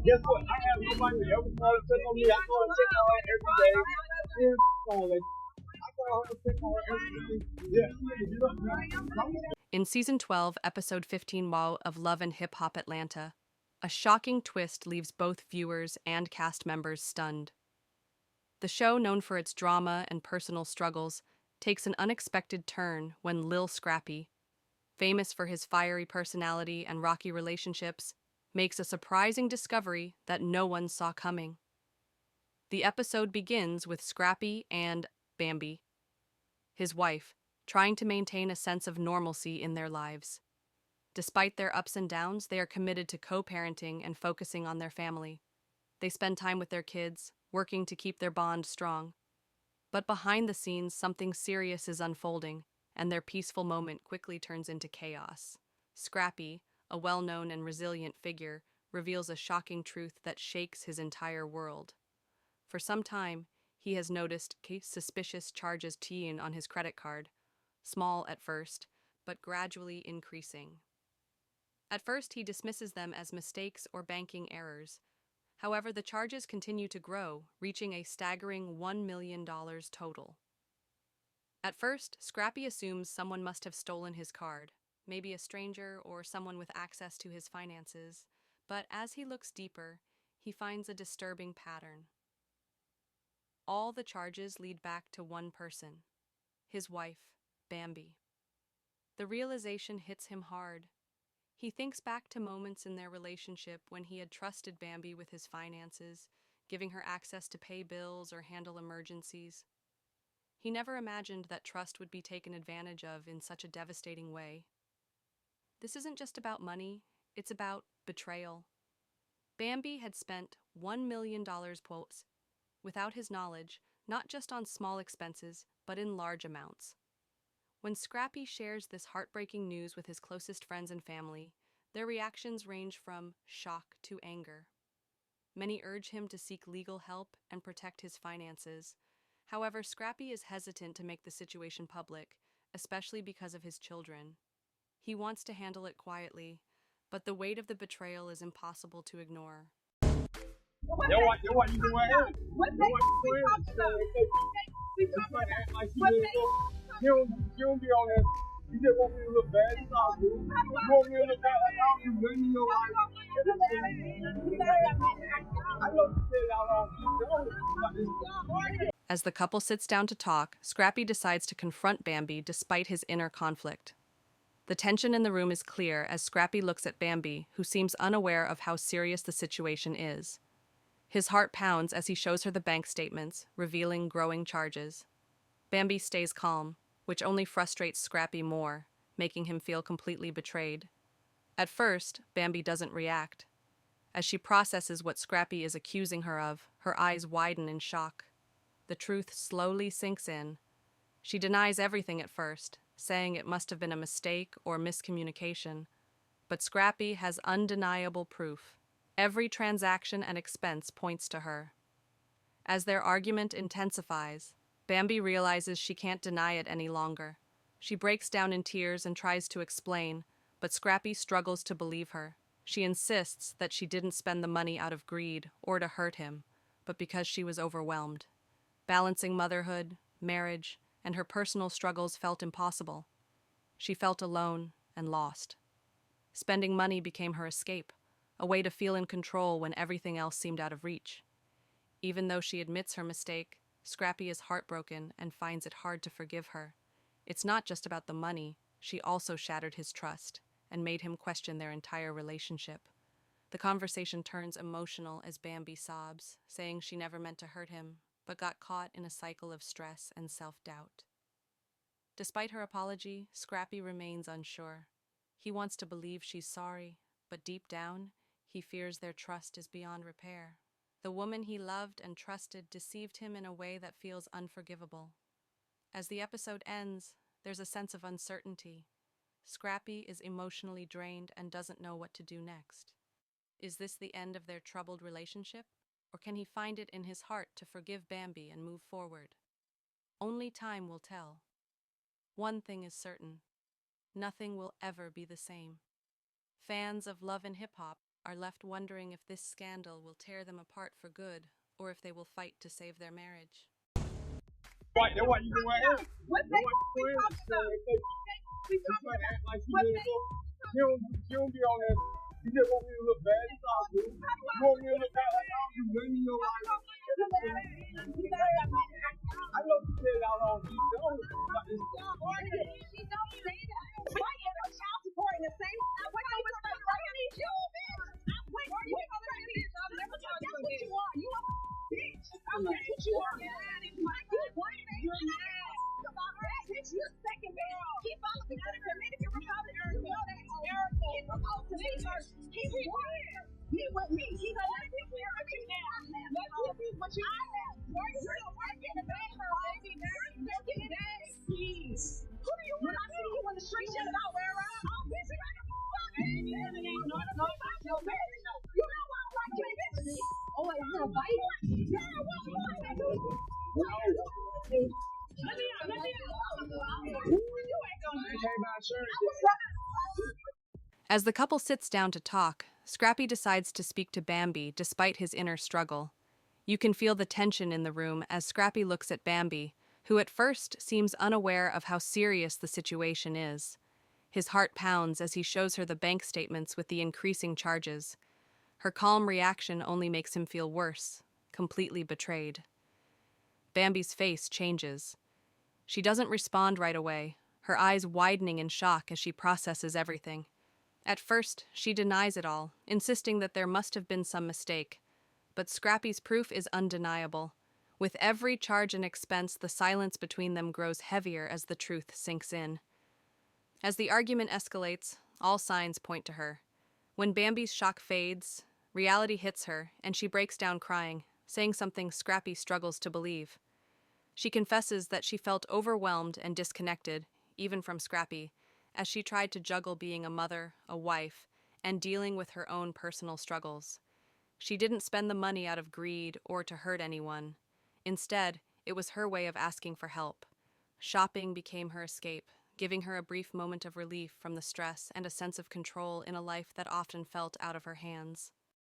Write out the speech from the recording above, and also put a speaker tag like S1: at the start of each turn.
S1: Guess what? I have nobody to ever call and check on me. I call and check on her every day. She's calling. I call her and check on her every day. Yeah.
S2: In Season 12, Episode 15 of Love and Hip Hop Atlanta, a shocking twist leaves both viewers and cast members stunned. The show, known for its drama and personal struggles, takes an unexpected turn when Lil Scrappy, famous for his fiery personality and rocky relationships, makes a surprising discovery that no one saw coming. The episode begins with Scrappy and Bambi, his wife, trying to maintain a sense of normalcy in their lives. Despite their ups and downs, they are committed to co-parenting and focusing on their family. They spend time with their kids, working to keep their bond strong. But behind the scenes, something serious is unfolding, and their peaceful moment quickly turns into chaos. Scrappy, a well-known and resilient figure, reveals a shocking truth that shakes his entire world. For some time, he has noticed suspicious charges keying on his credit card, small at first, but gradually increasing. At first, he dismisses them as mistakes or banking errors. However, the charges continue to grow, reaching a staggering $1 million total. At first, Scrappy assumes someone must have stolen his card, maybe a stranger or someone with access to his finances, but as he looks deeper, he finds a disturbing pattern. All the charges lead back to one person, his wife, Bambi. The realization hits him hard. He thinks back to moments in their relationship when he had trusted Bambi with his finances, giving her access to pay bills or handle emergencies. He never imagined that trust would be taken advantage of in such a devastating way. This isn't just about money, it's about betrayal. Bambi had spent $1 million without his knowledge, not just on small expenses, but in large amounts. When Scrappy shares this heartbreaking news with his closest friends and family, their reactions range from shock to anger. Many urge him to seek legal help and protect his finances. However, Scrappy is hesitant to make the situation public, especially because of his children. He wants to handle it quietly, but the weight of the betrayal is impossible to ignore.
S1: Yo, what you doing here? What they act like you don't be on there. You just want me to look bad. It's all good. You want me to look bad like I don't do nothing in your life. I know you said out.
S2: As the couple sits down to talk, Scrappy decides to confront Bambi despite his inner conflict. The tension in the room is clear as Scrappy looks at Bambi, who seems unaware of how serious the situation is. His heart pounds as he shows her the bank statements, revealing growing charges. Bambi stays calm, which only frustrates Scrappy more, making him feel completely betrayed. At first, Bambi doesn't react. As she processes what Scrappy is accusing her of, her eyes widen in shock. The truth slowly sinks in. She denies everything at first, saying it must have been a mistake or miscommunication. But Scrappy has undeniable proof. Every transaction and expense points to her. As their argument intensifies, Bambi realizes she can't deny it any longer. She breaks down in tears and tries to explain, but Scrappy struggles to believe her. She insists that she didn't spend the money out of greed or to hurt him, but because she was overwhelmed. Balancing motherhood, marriage, and her personal struggles felt impossible. She felt alone and lost. Spending money became her escape, a way to feel in control when everything else seemed out of reach. Even though she admits her mistake, Scrappy is heartbroken and finds it hard to forgive her. It's not just about the money, she also shattered his trust and made him question their entire relationship. The conversation turns emotional as Bambi sobs, saying she never meant to hurt him, but got caught in a cycle of stress and self-doubt. Despite her apology, Scrappy remains unsure. He wants to believe she's sorry, but deep down, he fears their trust is beyond repair. The woman he loved and trusted deceived him in a way that feels unforgivable. As the episode ends, there's a sense of uncertainty. Scrappy is emotionally drained and doesn't know what to do next. Is this the end of their troubled relationship, or can he find it in his heart to forgive Bambi and move forward? Only time will tell. One thing is certain: nothing will ever be the same. Fans of love and hip-hop are left wondering if this scandal will tear them apart for good or if they will fight to save their marriage.
S1: Right, that's why you go right here. That's why you go in. So if they try to act like she didn't go, she don't be on that. You just want me to look bad. It's all good. You want me to look bad like I don't do nothing in your life. I know you said out on me. Don't about this.
S3: She don't say that. Why you no child support in the same? What I was like, I need you, bitch. Wait, you gonna let me? That's what you are. You a bitch. That's what you are. You're mad about that bitch. You're second barrel. Keep on the Dominican Republic. You know that America. He proposed to me first. He rewarded me with me. He's a let me hear it now. Let's see what you have. Where you still working the bank for baby? Second day. Please. Who do you want? I see you in the street shit about where I'm. Oh, bitch, you got to fuck me. You know about your bitch. You know what I'm like, bitch. Oh, wait, you gonna bite? Yeah, what's going on? Let me out. You ain't gonna
S1: They came out insurance.
S2: As the couple sits down to talk, Scrappy decides to speak to Bambi despite his inner struggle. You can feel the tension in the room as Scrappy looks at Bambi, who at first seems unaware of how serious the situation is. His heart pounds as he shows her the bank statements with the increasing charges. Her calm reaction only makes him feel worse, completely betrayed. Bambi's face changes. She doesn't respond right away, her eyes widening in shock as she processes everything. At first, she denies it all, insisting that there must have been some mistake. But Scrappy's proof is undeniable. With every charge and expense, the silence between them grows heavier as the truth sinks in. As the argument escalates, all signs point to her. When Bambi's shock fades, reality hits her, and she breaks down crying, saying something Scrappy struggles to believe. She confesses that she felt overwhelmed and disconnected, even from Scrappy, as she tried to juggle being a mother, a wife, and dealing with her own personal struggles. She didn't spend the money out of greed or to hurt anyone. Instead, it was her way of asking for help. Shopping became her escape, giving her a brief moment of relief from the stress and a sense of control in a life that often felt out of her hands.